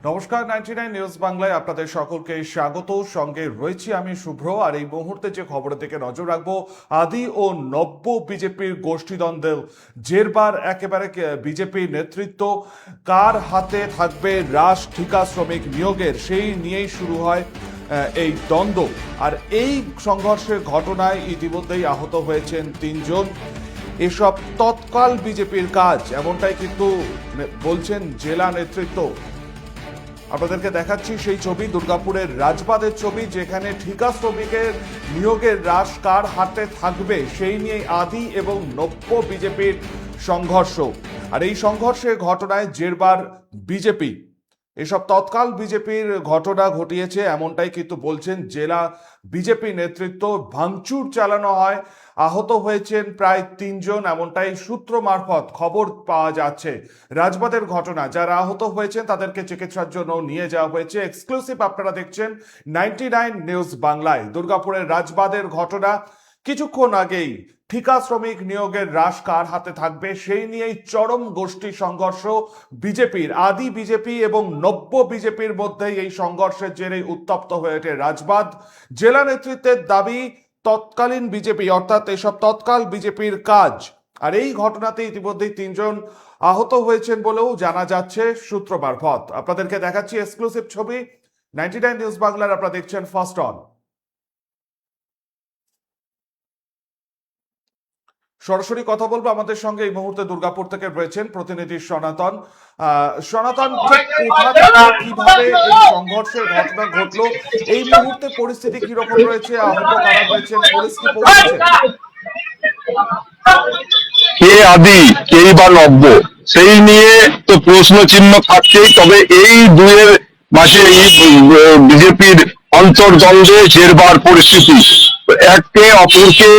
নমস্কার, 99 নিউজ বাংলায় আপনাদের সকলকে স্বাগত। সঙ্গে রয়েছি আমি শুভ্র। আর এই মুহূর্তে যে খবরের দিকে নজর রাখবো, আদি ও নব্য বিজেপির গোষ্ঠীদ্বন্দ্ব জেরবার একেবারে বিজেপি নেতৃত্ব কার হাতে থাকবে রাশ ঠিকা শ্রমিক নিয়োগের, সেই নিয়েই শুরু হয় এই দ্বন্দ্ব। আর এই সংঘর্ষের ঘটনায় ইতিমধ্যেই আহত হয়েছেন 3 জন। এসব তৎকাল বিজেপির কাজ, এমনটাই কিন্তু বলছেন জেলা নেতৃত্ব। আপনাদেরকে দেখাচ্ছি সেই ছবি, দুর্গাপুরের রাজবাঁধের ছবি, যেখানে ঠিকা শ্রমিকের নিয়োগের রাশ কার হাতে থাকবে সেই নিয়ে আদি এবং নব্য বিজেপির সংঘর্ষ। আর এই সংঘর্ষের ঘটনায় জেরবার বিজেপি। এসব তৎকাল বিজেপির ঘটনা ঘটিয়েছে, এমনটাই কিন্তু বলছেন জেলা বিজেপি নেতৃত্ব। ভাঙচুর চালানো হয়, আহত হয়েছেন প্রায় 3 জন, এমনটাই সূত্র মারফত খবর পাওয়া যাচ্ছে। রাজবাঁধের ঘটনা, যারা আহত হয়েছেন তাদেরকে চিকিৎসার জন্য নিয়ে যাওয়া হয়েছে। এক্সক্লুসিভ আপনারা দেখছেন 99 নিউজ বাংলায়। দুর্গাপুরের রাজবাঁধের ঘটনা, কিছুক্ষণ আগেই ঠিকা শ্রমিক নিয়োগের রাশ কার হাতে থাকবে সেই নিয়েই চরম গোষ্ঠী সংঘর্ষ বিজেপির। আদি বিজেপি এবং নব্য বিজেপির মধ্যে এই সংঘর্ষের জেরে উত্তপ্ত হয়ে ওঠে রাজবাঁধ। জেলা নেতৃত্বের দাবি তৎকালীন বিজেপি, অর্থাৎ এসব তৎকাল বিজেপির কাজ। আর এই ঘটনাতে ইতিমধ্যেই 3 জন আহত হয়েছেন বলেও জানা যাচ্ছে সূত্র মারফত। আপনাদেরকে দেখাচ্ছি এক্সক্লুসিভ ছবি 99 নিউজ বাংলার। আপনারা দেখছেন ফার্স্ট অন। সরাসরি কথা বলবো, আমাদের সঙ্গে এই মুহূর্তে দুর্গাপুর থেকে রয়েছেন প্রতিনিধি সনাতন। সনাতন, ঠিক কোথা থেকে কিভাবে এই সংঘর্ষের ঘটনা ঘটলো, এই মুহূর্তে পরিস্থিতি কিরকম রয়েছে, আহত কারা হয়েছেন, পুলিশ কি পৌঁছেছে? কে আদি কেই বা নব্য, সেই নিয়ে তো প্রশ্ন চিহ্ন থাকছেই। তবে এই দুয়ের মাঝে এই বিজেপির অন্তর্দ্বন্দ্বে জেরবার পরিস্থিতি, একে অপরকে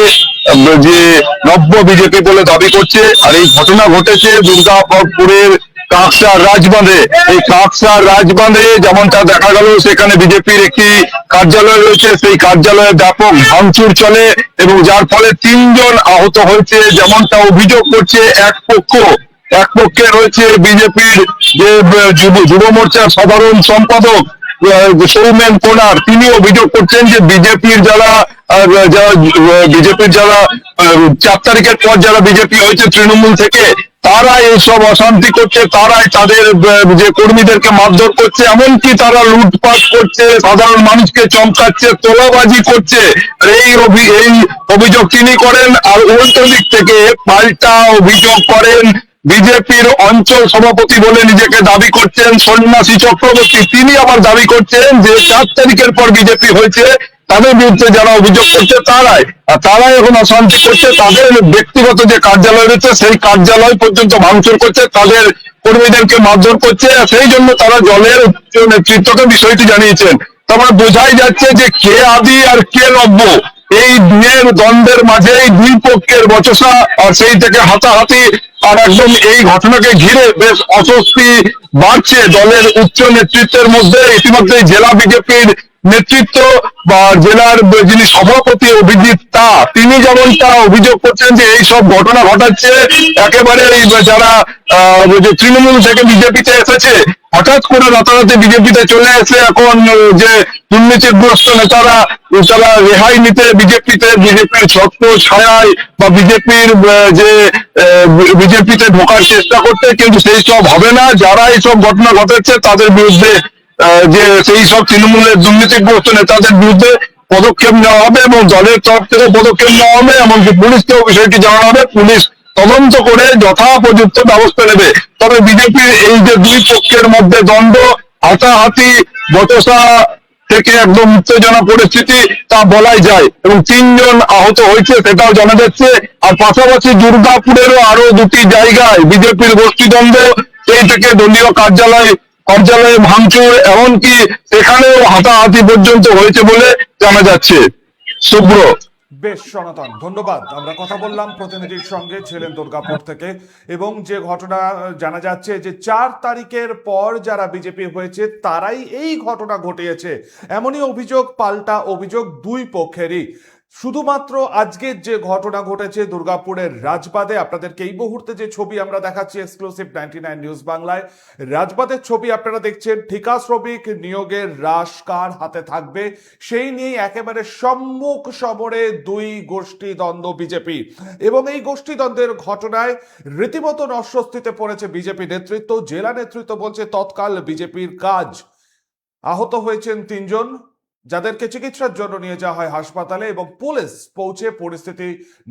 যে নব্য বিজেপি বলে দাবি করছে। আর এই ঘটনা ঘটেছে দুর্গাপুরের কাকসার রাজবাঁধে। এই কাকসার রাজবাঁধে যেমনটা দেখা গেল, সেখানে বিজেপির একটি কার্যালয় রয়েছে, সেই কার্যালয়ে ব্যাপক ভাঙচুর চলে এবং যার ফলে 3 জন আহত হয়েছে। যেমনটা অভিযোগ করছে এক পক্ষে রয়েছে বিজেপির যে যুব মোর্চার সাধারণ সম্পাদক সৌমেন কোনার। তিনি অভিযোগ করছেন যে বিজেপির যারা 4 তারিখের পর যারা বিজেপি হয়েছে তৃণমূল থেকে, তারা এইসব অশান্তি করছে, তারাই তাদের যে কর্মীদেরকে মারধর করছে, এমনকি তারা লুটপাট করছে, সাধারণ মানুষকে চমকাচ্ছে, তোলাবাজি করছে। এই অভিযোগ তিনি করেন। আর উল্টো দিক থেকে পাল্টা অভিযোগ করেন বিজেপির অঞ্চল সভাপতি বলে নিজেকে দাবি করছেন সন্ন্যাসী চক্রবর্তী। তিনি আবার দাবি করছেন যে 4 তারিখের পর বিজেপি হয়েছে, তাদের বিরুদ্ধে যারা অভিযোগ করছে তারাই এখন অশান্তি করছে। তাদের ব্যক্তিগত যে কার্যালয় রয়েছে সেই কার্যালয় পর্যন্ত ভাঙচুর করছে, তাদের কর্মীদেরকে মারধর করছে। সেই জন্য তারা দলের উচ্চ নেতৃত্বকে বিষয়টি জানিয়েছেন। তারপরে বোঝাই যাচ্ছে যে কে আদি আর কে নব্য, এই দুয়ের দ্বন্দ্বের মাঝে এই দুই পক্ষের বচসা, আর সেই থেকে হাতাহাতি। আর একদম এই ঘটনাকে ঘিরে বেশ অস্বস্তি বাড়ছে দলের উচ্চ নেতৃত্বের মধ্যে। ইতিমধ্যে জেলা বিজেপির নেতৃত্ব বা জেলার যিনি সভাপতি অভিজিৎ তিনি যেমনটা অভিযোগ করছেন যে এই সব ঘটনা ঘটাচ্ছে একেবারে যারা তৃণমূল থেকে বিজেপিতে এসেছে, হঠাৎ করে রাতারাতি বিজেপিতে চলে এসে এখন যে দুর্নীতিগ্রস্ত নেতারা, তারা রেহাই নিতে বিজেপির ছত্র ছায়ায় বা বিজেপিতে ঢোকার চেষ্টা করতে, কিন্তু সেই সব হবে না। যারা এইসব ঘটনা ঘটাচ্ছে তাদের বিরুদ্ধে যে সেই সব তৃণমূলের দুর্নীতিগ্রস্ত নেতাদের বিরুদ্ধে পদক্ষেপ নেওয়া হবে এবং দলের তরফ থেকে পদক্ষেপ নেওয়া হবে। এমনকি পুলিশকেও বিষয়টি জানানো হবে, পুলিশ তদন্ত করে যথাপযুক্ত ব্যবস্থা নেবে। তবে বিজেপির এই যে দুই পক্ষের মধ্যে দ্বন্দ্ব, হাতাহাতি, বচসা থেকে একদম উত্তেজনা পরিস্থিতি, তা বলাই যায়। এবং 3 জন আহত হয়েছে সেটাও জানা যাচ্ছে। আর পাশাপাশি দুর্গাপুরেরও আরো 2টি জায়গায় বিজেপির গোষ্ঠীদ্বন্দ্ব, সেই থেকে দলীয় কার্যালয়ে ভাঙচুর, এমনকি সেখানেও হাতাহাতি পর্যন্ত হয়েছে বলে জানা যাচ্ছে। শুভ্র। বেশ সনাতন, ধন্যবাদ। আমরা কথা বললাম প্রতিনিধির সঙ্গে, ছিলেন দুর্গাপুর থেকে। এবং যে ঘটনা জানা যাচ্ছে যে 4 তারিখের পর যারা বিজেপি হয়েছে তারাই এই ঘটনা ঘটিয়েছে, এমনই অভিযোগ, পাল্টা অভিযোগ দুই পক্ষেরই। শুধুমাত্র আজকের যে ঘটনা ঘটেছে দুর্গাপুরের রাজবাঁধে, আপনাদেরকে এই মুহূর্তে যে ছবি আমরা দেখাচ্ছি এক্সক্লুসিভ 99 নিউজ বাংলায়, রাজবাঁধের ছবি আপনারা দেখছেন। ঠিকা শ্রমিক নিয়োগের রাশ কার হাতে থাকবে সেই নিয়ে একেবারে সম্মুখ সমরে দুই গোষ্ঠী দ্বন্দ্ব বিজেপি, এবং এই গোষ্ঠী দ্বন্দ্বের ঘটনায় রীতিমতো অস্বস্তিতে পড়েছে বিজেপি নেতৃত্ব। জেলা নেতৃত্ব বলছে তৎকাল বিজেপির কাজ। আহত হয়েছেন 3 জন, যাদেরকে চিকিৎসার জন্য নিয়ে যাওয়া হয় হাসপাতালে, এবং পুলিশ পৌঁছে পরিস্থিতি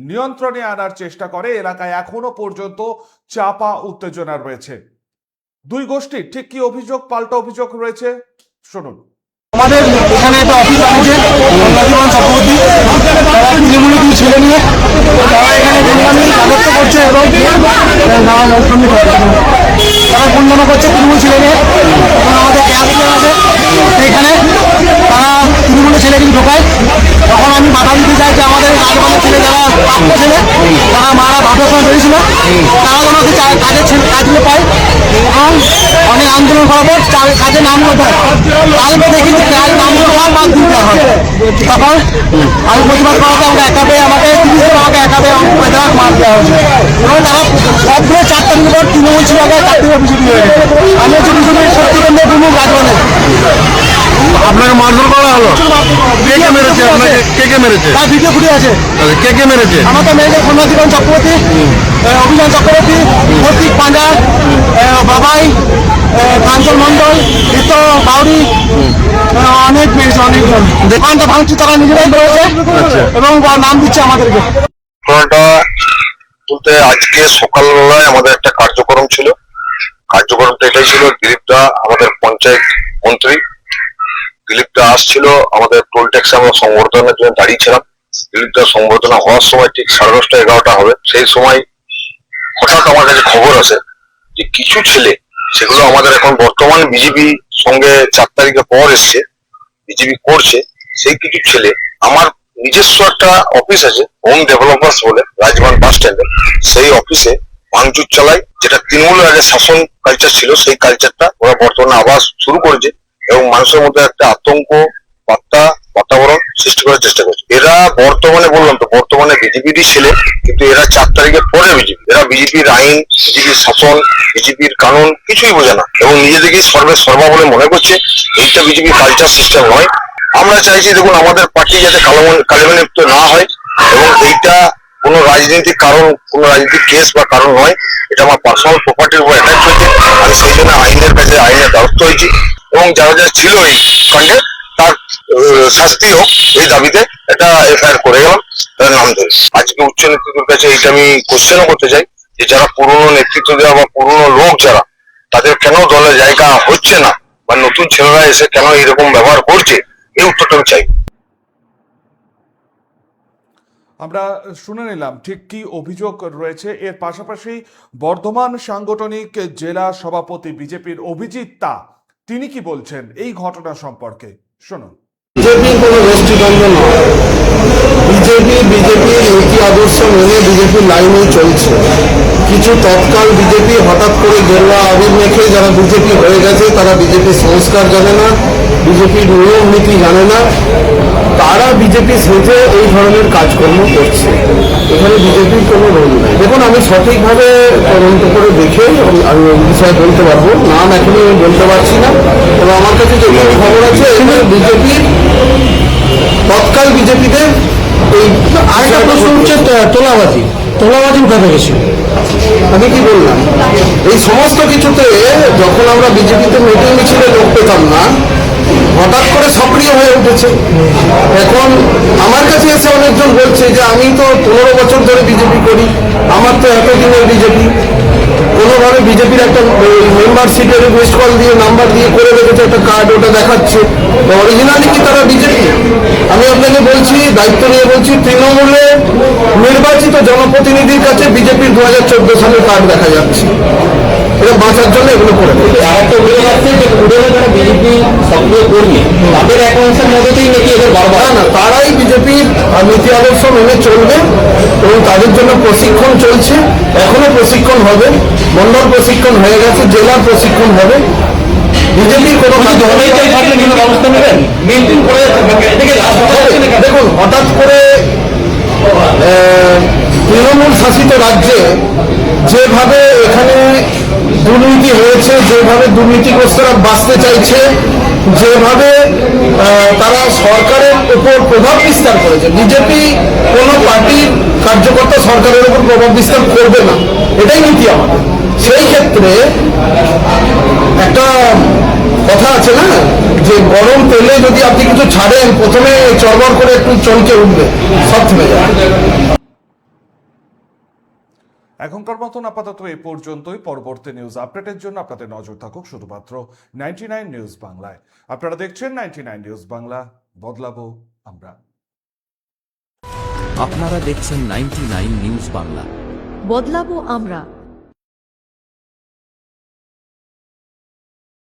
নিয়ন্ত্রণে আনার চেষ্টা করে। এলাকায় এখনো পর্যন্ত চাপা উত্তেজনা রয়েছে। দুই গোষ্ঠীর ঠিক কি অভিযোগ পাল্টা অভিযোগ রয়েছে শুনুন। আমাদের এখানে একটা অফিস আছে নন্দীবন চক্রবর্তী, তারা তৃণমূলী কিছু ছেলে নিয়ে তারা এখানে গুন্ডামি রাজত্ব করছে এবং তারা গুন্ডামি করছে তৃণমূল ছেলে নিয়ে। এখন আমাদের গ্যাস আছে সেইখানে তারা তৃণমূলের ছেলে কিন্তু ঢোকায়। তখন আমি বাধা দিতে চাই যে আমাদের রাজবানের ছেলে যারা প্রাপ্য ছেলে তারা মারা ভাবের সময় বেরিয়েছিল, তারা যেন কাজের ছেলে কাজগুলো পায় এবং অনেক আন্দোলন করার পর কাজে নাম দেয়। তাহলে দেখি যে কাজ নাম দেওয়া বাদ দিয়ে দেওয়া হয়। তখন আমি প্রতিবাদ করাতে আমাকে একাবে আমাকে 30 জন আমাকে একাবে মার দেওয়া হয়েছে এবং তারা সবগুলো 4 তারিখের পর তৃণমূল ছিল আগে 4 তারিখে বিজেপি হয়ে গেছে। আমি হচ্ছে বিজেপির সত্যিকার প্রমুখ রাজবানের। আপনাকে মারধর করা হলো? কে কে মেরেছে আপনাকে? কে কে মেরেছে? তার ভিডিও ফুটে আছে। কে কে মেরেছে? আমাকে মেরেছে নন্দীবন চক্রবর্তী, অভিযান চক্রবর্তী, প্রতীক পাঞ্জা, বাবাই, কাঞ্চন মন্ডল, ঋত বাউরি, অনেক মেরেছে অনেকজন। দোকানটা ভাঙচুর তারা নিজেরাই করেছে এবং নাম দিচ্ছে আমাদেরকে। ঘটনাটা বলতে আজকে সকালবেলায় আমাদের একটা কার্যক্রম ছিল। কার্যক্রমটা এটাই ছিল, দিলীপদা আমাদের পঞ্চায়েত মন্ত্রী, দিলীপদা আসছিল আমাদের টোল ট্যাক্সে আমরা সংবর্ধনার জন্য দাঁড়িয়েছিলাম। দিলীপদা সংবর্ধনা হওয়ার সময় ঠিক 10:30 11টা হবে, সেই সময় হঠাৎ আমার কাছে খবর আসে যে কিছু ছেলে, সেগুলো আমাদের এখন বর্তমানে বিজেপি সঙ্গে 4 তারিখে পর এসছে, বিজেপি করছে, সেই কিছু ছেলে আমার নিজস্ব একটা অফিস আছে হোম ডেভেলপার্স বলে রাজবান বাস স্ট্যান্ডে, সেই অফিসে ভাঙচুর চালায়। যেটা তৃণমূলের আগে শাসন কালচার ছিল, সেই কালচারটা ওরা বর্তমানে আবার শুরু করেছে এবং মানুষের মধ্যে একটা আতঙ্ক বাতাবরণ সৃষ্টি করার চেষ্টা করছে। এরা বর্তমানে বললাম তো বর্তমানে বিজেপিরই ছেলে, কিন্তু এরা 4 তারিখের পরে বিজেপি। এরা বিজেপির আইন, বিজেপির শাসন, বিজেপির কানুন কিছুই বোঝে না এবং নিজেদেরকেই সর্বা বলে মনে করছে। এইটা বিজেপির কালচার সিস্টেম নয়। আমরা চাইছি দেখুন আমাদের পার্টি যাতে কালেমালিপ্ত না হয় এবং এইটা কোনো রাজনৈতিক কারণ, কোনো রাজনৈতিক কেস বা কারণ নয়। এটা আমার পার্সোনাল প্রপার্টির উপর অ্যাটাক হয়েছে। আমি সেই জন্য আইনের কাছে আইনের দ্বারস্থ হয়েছি এবং যারা যারা ছিল এই কাণ্ডে তার শাস্তি হোক এই দাবিতে একটা এফআইআর করে গেলাম তাদের নাম ধরে। আজকে উচ্চ নেতৃত্বের কাছে এইটা আমি কোশ্চেনও করতে চাই যে যারা পুরনো নেতৃত্ব দেওয়া বা পুরনো লোক যারা, তাদের কেন দলে জায়গা হচ্ছে না বা নতুন ছেলেরা এসে কেন এরকম ব্যবহার করছে, এই উত্তরটা আমি চাই। আমরা শুনে নিলাম ঠিক কি অভিযোগ রয়েছে। এর পাশাপাশি বর্ধমান সাংগঠনিক জেলা সভাপতি বিজেপির অভিজিৎ তা, তিনি কি বলছেন এই ঘটনা সম্পর্কে শুনুন। বিজেপির কোনো গোষ্ঠীদ্বন্দ্ব নয়, বিজেপির নীতি আদর্শ মেনে বিজেপির লাইনে চলছে। কিছু তৎকাল বিজেপি হঠাৎ করে গেরুয়া আবির মেখে যারা বিজেপি হয়ে গেছে, তারা বিজেপির সংস্কার জানে না, বিজেপির নিয়ম নীতি জানে না, তারা বিজেপি সেজে এই ধরনের কাজকর্ম করছে। এখানে বিজেপির কোনো রোল নেই। দেখুন, আমি সঠিকভাবে তদন্ত করে দেখে আমি বিষয়ে বলতে পারবো, নাম এখনই আমি বলতে পারছি না। তবে আমার কাছে যেগুলো খবর আছে, এখানে বিজেপির তৎকাল বিজেপিতে এই আরেকটা প্রশ্ন হচ্ছে তোলাবাজি উঠে গেছে। আমি কি বললাম, এই সমস্ত কিছুতে যখন আমরা বিজেপিতে মিটিং মিছিলে লোক পেতাম না, হঠাৎ করে সক্রিয় হয়ে উঠেছে। এখন আমার কাছে এসে অনেকজন বলছে যে আমি তো 15 বছর ধরে বিজেপি করি, আমার তো এতদিনের বিজেপি, কোনোভাবে বিজেপির একটা মেম্বারশিপের মিসড কল দিয়ে নাম্বার দিয়ে করে রেখেছে একটা কার্ড, ওটা দেখাচ্ছে অরিজিনালি কি তারা বিজেপি। আমি আপনাকে বলছি, দায়িত্ব নিয়ে বলছি, তৃণমূলে নির্বাচিত জনপ্রতিনিধির কাছে বিজেপির 2014 সালের কার্ড দেখা যাচ্ছে। এটা বাঁচার জন্য এগুলো করে আরেকটা অভিযোগ আছে যে পুরনো যারা বিজেপি সক্রিয় কর্মী তাদের অ্যাকাউন্টের মধ্যেই নাকি এদের বারবার না, তারাই বিজেপির নীতি আদর্শ মেনে চলবে এবং তাদের জন্য প্রশিক্ষণ চলছে। এখনো প্রশিক্ষণ হবে, মন্ডল প্রশিক্ষণ হয়ে গেছে, জেলার প্রশিক্ষণ হবে। বিজেপির কোনো থাকলে কিন্তু ব্যবস্থা নেবেন মেনটেন করে যাচ্ছে। দেখুন, হঠাৎ করে তৃণমূল শাসিত রাজ্যে যেভাবে এখানে দুর্নীতি হয়েছে, যেভাবে দুর্নীতিগ্রস্তরা বাঁচতে চাইছে, যেভাবে তারা সরকারের উপর প্রভাব বিস্তার করেছে, বিজেপি কোনো পার্টির কার্যকর্তা সরকারের উপর প্রভাব বিস্তার করবে না, এটাই নীতি আমাদের। সেই ক্ষেত্রে একটা কথা আছে না, যে গরম তেলে যদি আপনি কিছু ছাড়েন প্রথমে চড়বড় করে একটু চমকে উঠবে, সব থেমে যাবে। এখনকার মতন আপাতত এই পর্যন্তই। পরবর্তী নিউজ আপডেটের জন্য আপনাদের নজর থাকুক শুধুমাত্র 99 নিউজ বাংলায়। আপনারা দেখছেন 99 নিউজ বাংলা, বদলাবো আমরা। আপনারা দেখছেন 99 নিউজ বাংলা। বদলাবো আমরা।